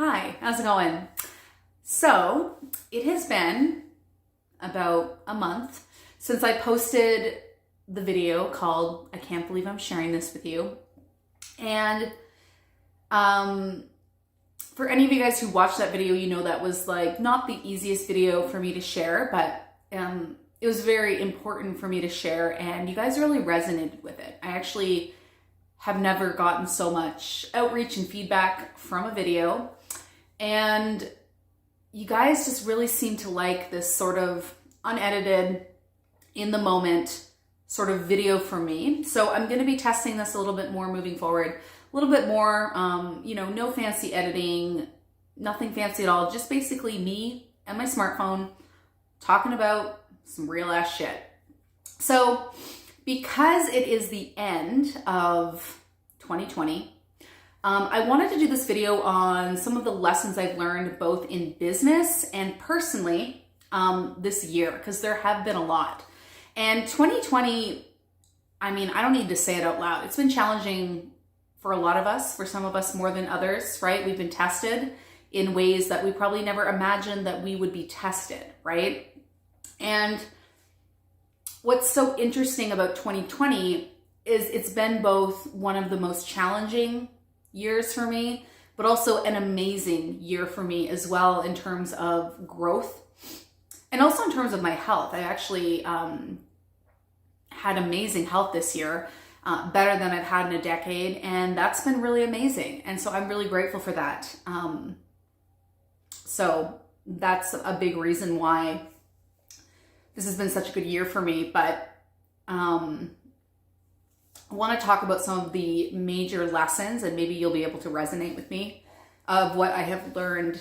Hi, how's it going? So, it has been about a month since I posted the video called I Can't Believe I'm Sharing This With You. And for any of you guys who watched that video, you know that was like not the easiest video for me to share, but it was very important for me to share, and you guys really resonated with it. I actually have never gotten so much outreach and feedback from a video, and you guys just really seem to like this sort of unedited, in the moment sort of video for me. So I'm going to be testing this a little bit more moving forward, a little bit more, no fancy editing, nothing fancy at all, just basically me and my smartphone talking about some real ass shit. So because it is the end of 2020, I wanted to do this video on some of the lessons I've learned both in business and personally this year, because there have been a lot. And 2020, I don't need to say it out loud. It's been challenging for a lot of us, for some of us more than others, right? We've been tested in ways that we probably never imagined that we would be tested, right? And what's so interesting about 2020 is it's been both one of the most challenging years for me, but also an amazing year for me as well in terms of growth and also in terms of my health. I actually had amazing health this year, better than I've had in a decade, and that's been really amazing. And so I'm really grateful for that. So that's a big reason why this has been such a good year for me. But I want to talk about some of the major lessons, and maybe you'll be able to resonate with me, of what I have learned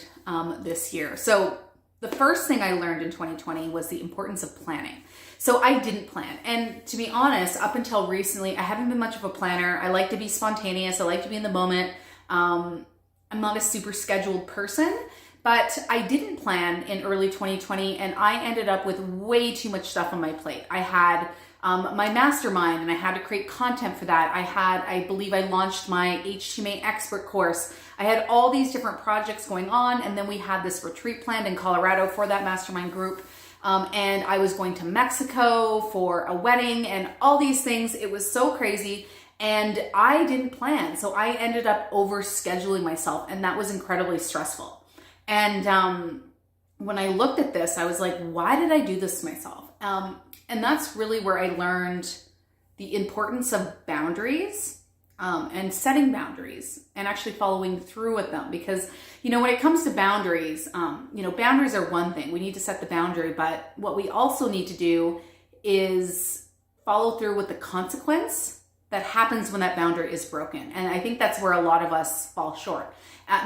this year. So the first thing I learned in 2020 was the importance of planning. So I didn't plan. And to be honest, up until recently, I haven't been much of a planner. I like to be spontaneous. I like to be in the moment. I'm not a super scheduled person, but I didn't plan in early 2020, and I ended up with way too much stuff on my plate. I had my mastermind, and I had to create content for that. I believe I launched my HTMA expert course. I had all these different projects going on, and then we had this retreat planned in Colorado for that mastermind group. And I was going to Mexico for a wedding and all these things. It was so crazy, and I didn't plan. So I ended up over scheduling myself, and that was incredibly stressful. And when I looked at this, I was like, why did I do this to myself? And that's really where I learned the importance of boundaries, and setting boundaries and actually following through with them. Because, when it comes to boundaries, boundaries are one thing. We need to set the boundary, but what we also need to do is follow through with the consequence that happens when that boundary is broken. And I think that's where a lot of us fall short.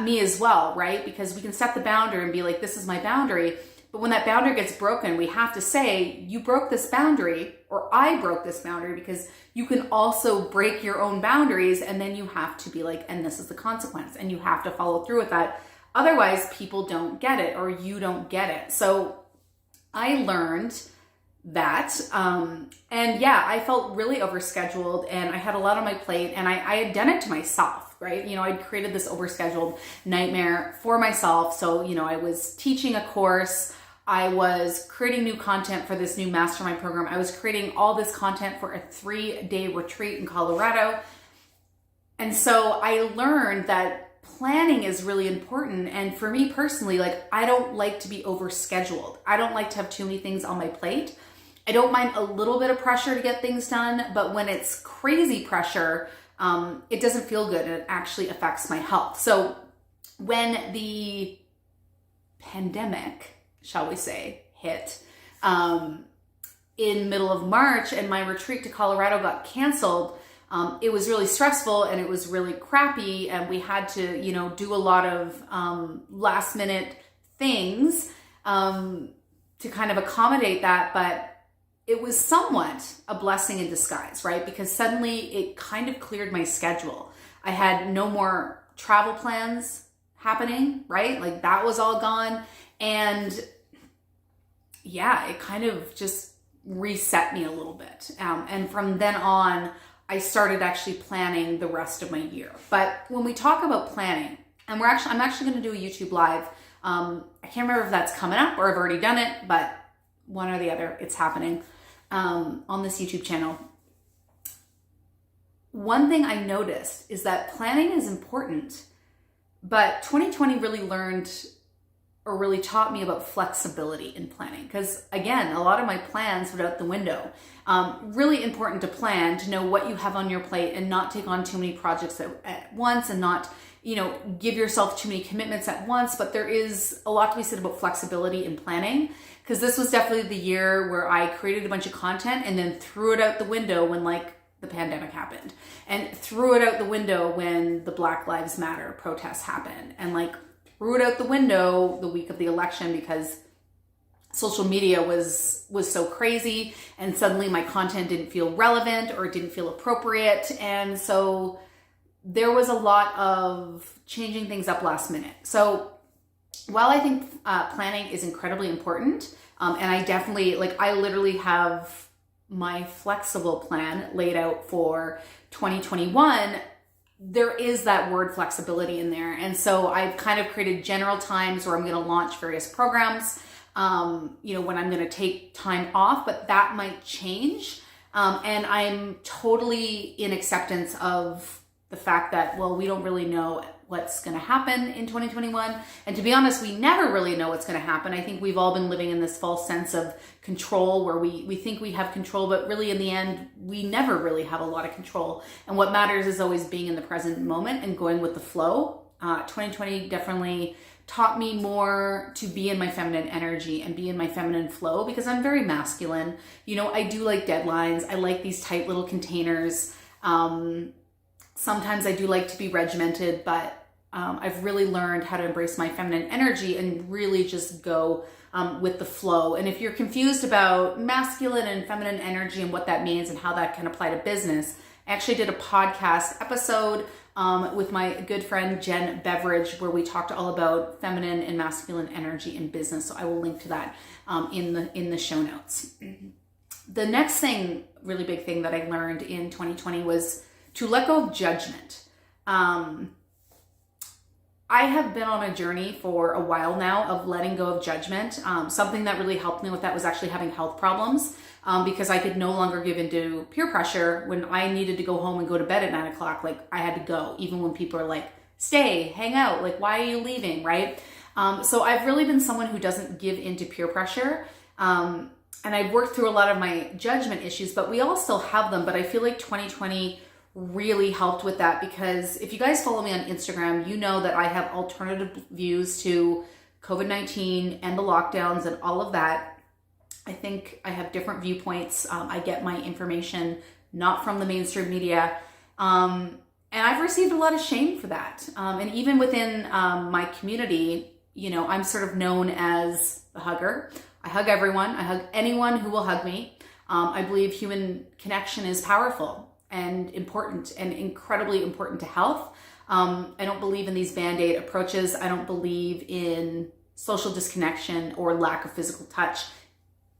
Me as well, right? Because we can set the boundary and be like, this is my boundary. But when that boundary gets broken, we have to say, you broke this boundary, or I broke this boundary, because you can also break your own boundaries, and then you have to be like, and this is the consequence, and you have to follow through with that. Otherwise, people don't get it, or you don't get it. So I learned that, and yeah, I felt really overscheduled, and I had a lot on my plate, and I had done it to myself, right? I'd created this overscheduled nightmare for myself. So, I was teaching a course, I was creating new content for this new mastermind program, I was creating all this content for a 3-day retreat in Colorado. And so I learned that planning is really important. And for me personally, I don't like to be overscheduled. I don't like to have too many things on my plate. I don't mind a little bit of pressure to get things done, but when it's crazy pressure, it doesn't feel good, and it actually affects my health. So when the pandemic, shall we say, hit in middle of March, and my retreat to Colorado got canceled, it was really stressful, and it was really crappy, and we had to, do a lot of last minute things to kind of accommodate that. But it was somewhat a blessing in disguise, right? Because suddenly it kind of cleared my schedule. I had no more travel plans happening, right? That was all gone. And yeah, it kind of just reset me a little bit. And from then on, I started actually planning the rest of my year. But when we talk about planning, And I'm actually going to do a YouTube live. I can't remember if that's coming up or I've already done it, but one or the other, it's happening on this YouTube channel. One thing I noticed is that planning is important, but 2020 really taught me about flexibility in planning. Because again, a lot of my plans went out the window. Really important to plan, to know what you have on your plate and not take on too many projects at once, and not, give yourself too many commitments at once. But there is a lot to be said about flexibility in planning, because this was definitely the year where I created a bunch of content and then threw it out the window when the pandemic happened, and threw it out the window when the Black Lives Matter protests happened, and threw it out the window the week of the election because social media was so crazy, and suddenly my content didn't feel relevant or it didn't feel appropriate. And so there was a lot of changing things up last minute. So while I think planning is incredibly important, and I literally have my flexible plan laid out for 2021, there is that word flexibility in there. And so I've kind of created general times where I'm going to launch various programs, when I'm going to take time off, but that might change. And I'm totally in acceptance of the fact that, we don't really know what's going to happen in 2021. And to be honest, we never really know what's going to happen. I think we've all been living in this false sense of control where we think we have control, but really in the end, we never really have a lot of control. And what matters is always being in the present moment and going with the flow. 2020 definitely taught me more to be in my feminine energy and be in my feminine flow, because I'm very masculine. I do like deadlines. I like these tight little containers. Sometimes I do like to be regimented, but I've really learned how to embrace my feminine energy and really just go with the flow. And if you're confused about masculine and feminine energy and what that means and how that can apply to business, I actually did a podcast episode with my good friend Jen Beveridge, where we talked all about feminine and masculine energy in business. So I will link to that in the show notes. The next really big thing that I learned in 2020 was to let go of judgment. I have been on a journey for a while now of letting go of judgment. Something that really helped me with that was actually having health problems, because I could no longer give into peer pressure. When I needed to go home and go to bed at 9 o'clock, I had to go, even when people are like, stay, hang out, why are you leaving, right? So I've really been someone who doesn't give into peer pressure. And I've worked through a lot of my judgment issues, but we all still have them. But I feel like 2020 really helped with that, because if you guys follow me on Instagram, you know that I have alternative views to COVID-19 and the lockdowns and all of that. I think I have different viewpoints. I get my information not from the mainstream media. And I've received a lot of shame for that. And even within my community, I'm sort of known as the hugger. I hug everyone. I hug anyone who will hug me. I believe human connection is powerful and important, and incredibly important to health. I don't believe in these Band-Aid approaches. I don't believe in social disconnection or lack of physical touch,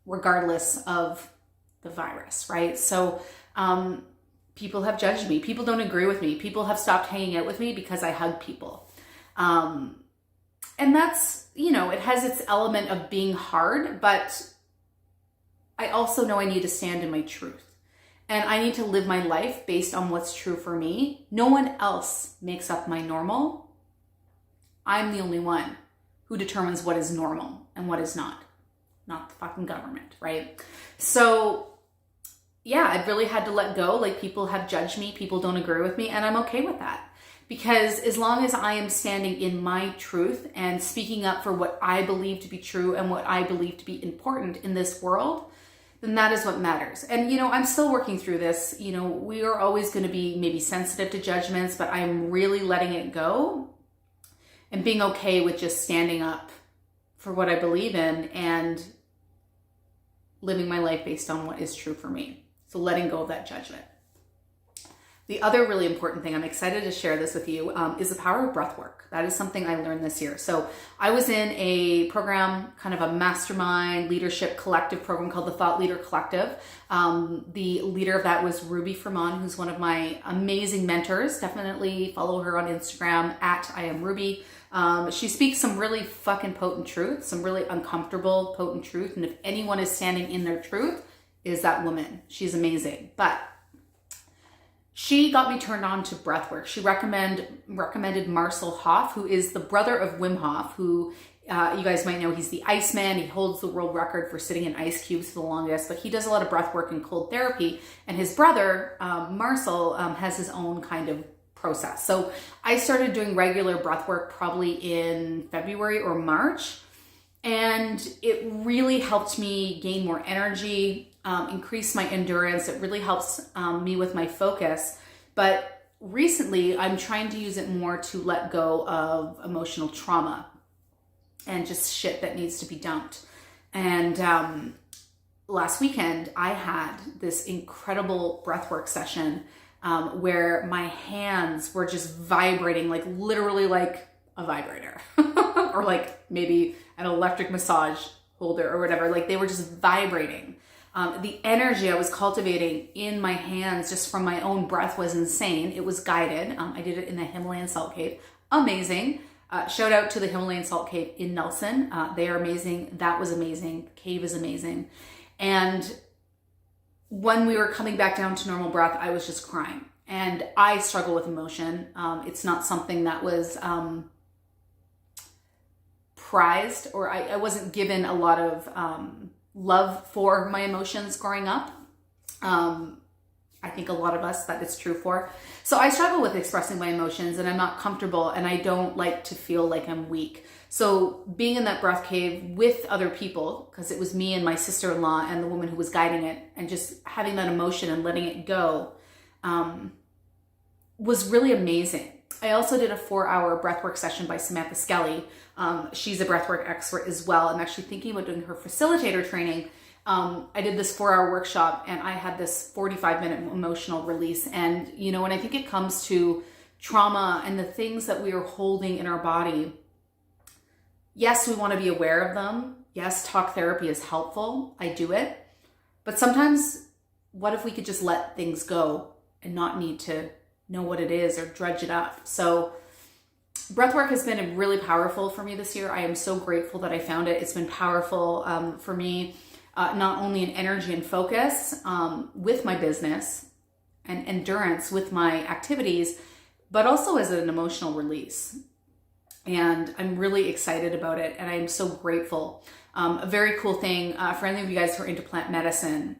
regardless of the virus, right? So people have judged me. People don't agree with me. People have stopped hanging out with me because I hug people. And that's, it has its element of being hard, but I also know I need to stand in my truth. And I need to live my life based on what's true for me. No one else makes up my normal. I'm the only one who determines what is normal and what is not the fucking government, right? So yeah, I've really had to let go. People have judged me, people don't agree with me, and I'm okay with that. Because as long as I am standing in my truth and speaking up for what I believe to be true and what I believe to be important in this world, then that is what matters. And, I'm still working through this. We are always going to be maybe sensitive to judgments, but I'm really letting it go and being okay with just standing up for what I believe in and living my life based on what is true for me. So letting go of that judgment. The other really important thing, I'm excited to share this with you, is the power of breath work. That is something I learned this year. So I was in a program, kind of a mastermind leadership collective program called the Thought Leader Collective. The leader of that was Ruby Fremon, who's one of my amazing mentors. Definitely follow her on Instagram at I am Ruby. She speaks some really fucking potent truth, some really uncomfortable, potent truth. And if anyone is standing in their truth, is that woman. She's amazing. But she got me turned on to breath work. She recommended Marcel Hoff, who is the brother of Wim Hof, who you guys might know he's the Iceman. He holds the world record for sitting in ice cubes for the longest, but he does a lot of breath work and cold therapy. And his brother, Marcel, has his own kind of process. So I started doing regular breath work probably in February or March. And it really helped me gain more energy, increase my endurance. It really helps me with my focus. But recently, I'm trying to use it more to let go of emotional trauma and just shit that needs to be dumped. And last weekend, I had this incredible breathwork session where my hands were just vibrating, like literally like a vibrator or like maybe an electric massage holder or whatever. Like they were just vibrating. The energy I was cultivating in my hands just from my own breath was insane. It was guided. I did it in the Himalayan Salt Cave. Amazing. Shout out to the Himalayan Salt Cave in Nelson. They are amazing. That was amazing. The cave is amazing. And when we were coming back down to normal breath, I was just crying. And I struggle with emotion. It's not something that was prized, or I wasn't given a lot of love for my emotions growing up. I think a lot of us that it's true for. So I struggle with expressing my emotions, and I'm not comfortable, and I don't like to feel like I'm weak. So being in that breath cave with other people, because it was me and my sister-in-law and the woman who was guiding it, and just having that emotion and letting it go, was really amazing. I also did a 4-hour breathwork session by Samantha Skelly. She's a breathwork expert as well. I'm actually thinking about doing her facilitator training. I did this 4-hour workshop, and I had this 45-minute emotional release. And, you know, when I think it comes to trauma and the things that we are holding in our body, yes, we want to be aware of them. Yes, talk therapy is helpful. I do it. But sometimes, what if we could just let things go and not need to know what it is or drudge it up? So breathwork has been really powerful for me this year. I am so grateful that I found it. It's been powerful for me, not only in energy and focus with my business and endurance with my activities, but also as an emotional release. And I'm really excited about it, and I'm so grateful. A very cool thing, for any of you guys who are into plant medicine,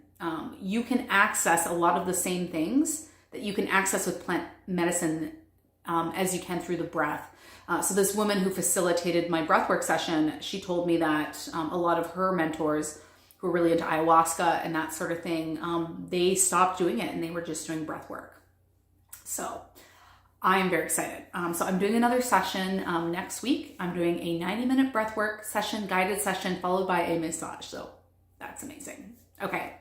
you can access a lot of the same things that you can access with plant medicine as you can through the breath. So this woman who facilitated my breathwork session, she told me that a lot of her mentors who are really into ayahuasca and that sort of thing, they stopped doing it and they were just doing breathwork. So I am very excited. So I'm doing another session next week. I'm doing a 90-minute breathwork session, guided session, followed by a massage. So that's amazing. Okay.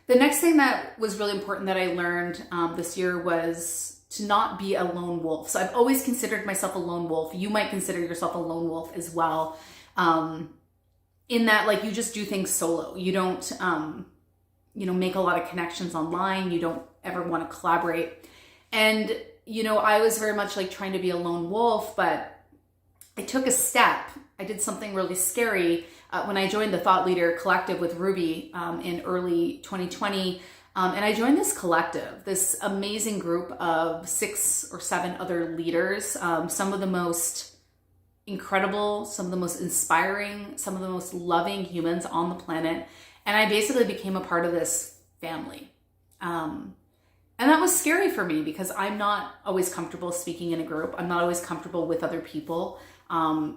The next thing that was really important that I learned this year was to not be a lone wolf. So I've always considered myself a lone wolf. You might consider yourself a lone wolf as well. In that, like, you just do things solo. You don't, make a lot of connections online. You don't ever want to collaborate. And, I was very much like trying to be a lone wolf, but I took a step. I did something really scary when I joined the Thought Leader Collective with Ruby in early 2020. And I joined this collective, this amazing group of 6 or 7 other leaders, some of the most incredible, some of the most inspiring, some of the most loving humans on the planet. And I basically became a part of this family. And that was scary for me because I'm not always comfortable speaking in a group. I'm not always comfortable with other people.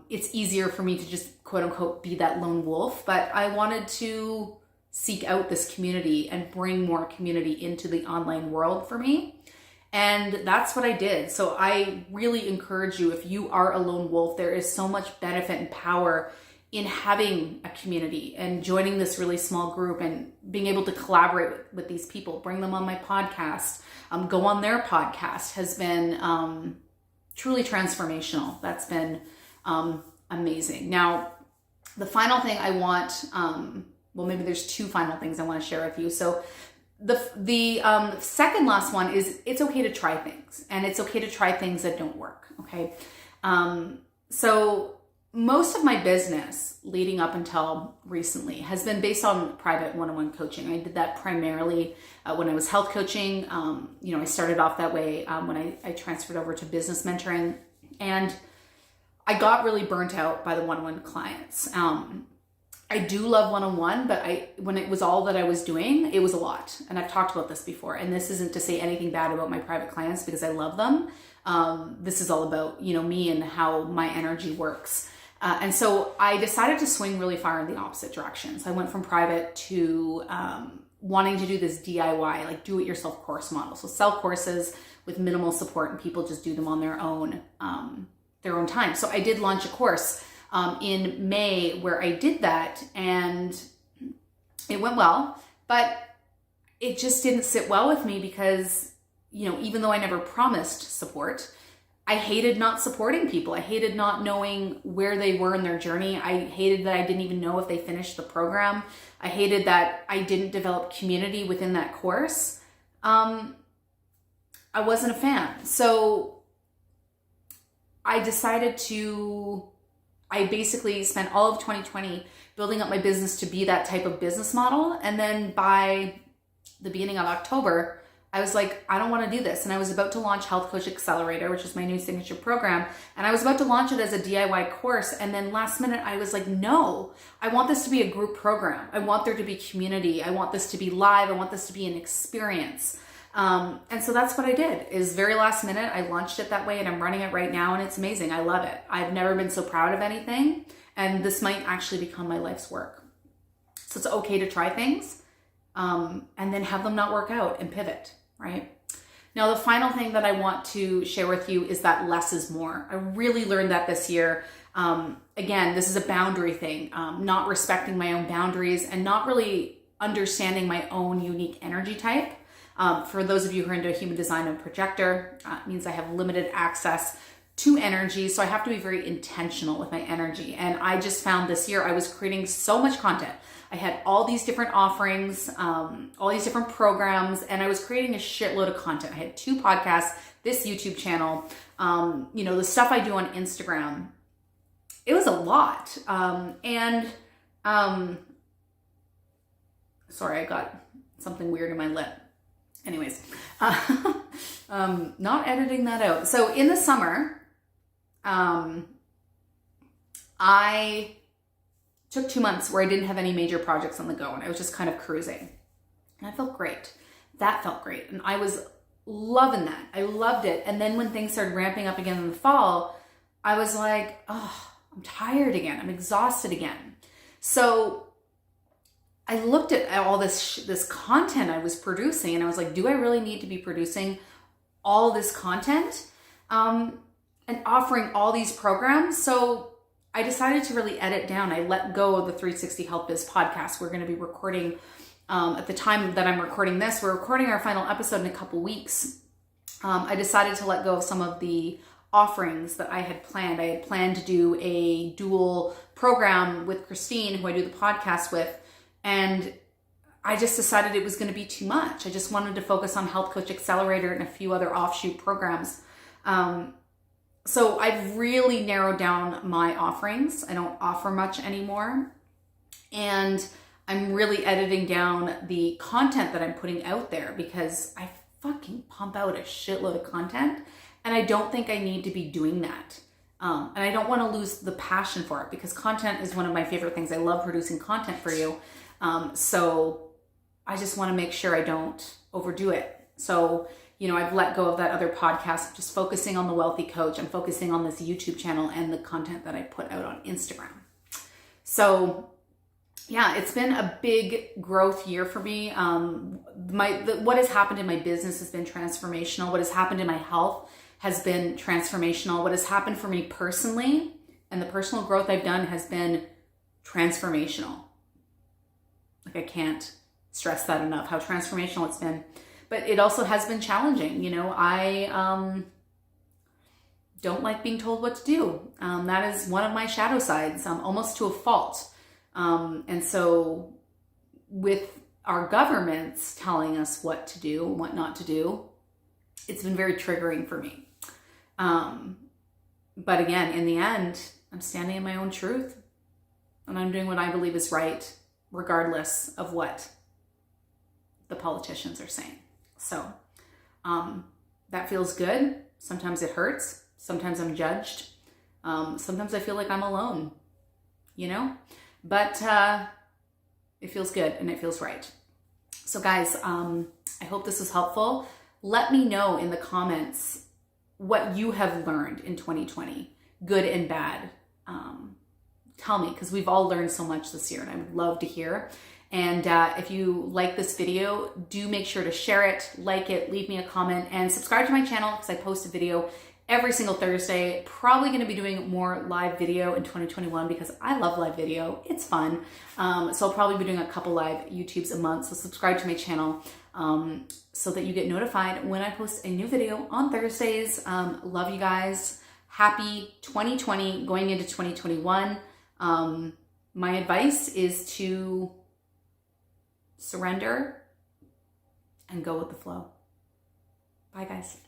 It's easier for me to just quote unquote be that lone wolf, but I wanted to seek out this community and bring more community into the online world for me. And that's what I did. So I really encourage you, if you are a lone wolf, there is so much benefit and power in having a community and joining this really small group and being able to collaborate with these people, bring them on my podcast, go on their podcast has been truly transformational. That's been amazing. Now, the final thing I want, well, maybe there's two final things I want to share with you. So the second last one is it's okay to try things, and it's okay to try things that don't work. Okay. So most of my business leading up until recently has been based on private one-on-one coaching. I did that primarily when I was health coaching. I started off that way when I transferred over to business mentoring, and I got really burnt out by the one-on-one clients. I do love one-on-one, but when it was all that I was doing, it was a lot. And I've talked about this before, and this isn't to say anything bad about my private clients because I love them. This is all about, me and how my energy works. And so I decided to swing really far in the opposite direction. So I went from private to wanting to do this DIY, like do-it-yourself course model. So sell courses with minimal support, and people just do them on their own time. So I did launch a course in May where I did that, and it went well, but it just didn't sit well with me because, even though I never promised support, I hated not supporting people. I hated not knowing where they were in their journey. I hated that I didn't even know if they finished the program. I hated that I didn't develop community within that course. I wasn't a fan. So I basically spent all of 2020 building up my business to be that type of business model. And then by the beginning of October, I was like, I don't want to do this. And I was about to launch Health Coach Accelerator, which is my new signature program. And I was about to launch it as a DIY course. And then last minute, I was like, no, I want this to be a group program. I want there to be community. I want this to be live. I want this to be an experience. And so that's what I did, is very last minute, I launched it that way, and I'm running it right now, and it's amazing. I love it. I've never been so proud of anything. And this might actually become my life's work. So it's okay to try things, and then have them not work out and pivot. Right? Now, the final thing that I want to share with you is that less is more. I really learned that this year. Again, this is a boundary thing, not respecting my own boundaries and not really understanding my own unique energy type. For those of you who are into human design and projector, it means I have limited access to energy. So I have to be very intentional with my energy. And I just found this year I was creating so much content. I had all these different offerings, all these different programs, and I was creating a shitload of content. I had 2 podcasts, this YouTube channel, the stuff I do on Instagram. It was a lot. Sorry, I got something weird in my lip. Anyways, not editing that out. So in the summer, I took 2 months where I didn't have any major projects on the go, and I was just kind of cruising, and I felt great. That felt great. And I was loving that. I loved it. And then when things started ramping up again in the fall, I was like, oh, I'm tired again. I'm exhausted again. So I looked at all this content I was producing, and I was like, do I really need to be producing all this content and offering all these programs? So I decided to really edit down. I let go of the 360 Health Biz podcast. We're going to be recording, at the time that I'm recording this, we're recording our final episode in a couple weeks. I decided to let go of some of the offerings that I had planned. I had planned to do a dual program with Christine, who I do the podcast with, and I just decided it was going to be too much. I just wanted to focus on Health Coach Accelerator and a few other offshoot programs. So I've really narrowed down my offerings. I don't offer much anymore. And I'm really editing down the content that I'm putting out there because I fucking pump out a shitload of content. And I don't think I need to be doing that. And I don't want to lose the passion for it because content is one of my favorite things. I love producing content for you. So I just want to make sure I don't overdo it. So, I've let go of that other podcast. I'm just focusing on the Wealthy Coach. I'm focusing on this YouTube channel and the content that I put out on Instagram. So yeah, it's been a big growth year for me. What has happened in my business has been transformational. What has happened in my health has been transformational. What has happened for me personally and the personal growth I've done has been transformational. Like, I can't stress that enough, how transformational it's been. But it also has been challenging. You know, I don't like being told what to do. That is one of my shadow sides, almost to a fault. And so with our governments telling us what to do and what not to do, it's been very triggering for me. But again, in the end, I'm standing in my own truth, and I'm doing what I believe is right, regardless of what the politicians are saying. So that feels good. Sometimes it hurts. Sometimes I'm judged. Sometimes I feel like I'm alone, you know, but it feels good and it feels right. So guys, I hope this was helpful. Let me know in the comments what you have learned in 2020, good and bad. Tell me, because we've all learned so much this year, and I would love to hear. And if you like this video, do make sure to share it, like it, leave me a comment, and subscribe to my channel, because I post a video every single Thursday. Probably going to be doing more live video in 2021 because I love live video. It's fun. So I'll probably be doing a couple live YouTubes a month. So subscribe to my channel so that you get notified when I post a new video on Thursdays. Love you guys. Happy 2020 going into 2021. My advice is to surrender and go with the flow. Bye, guys.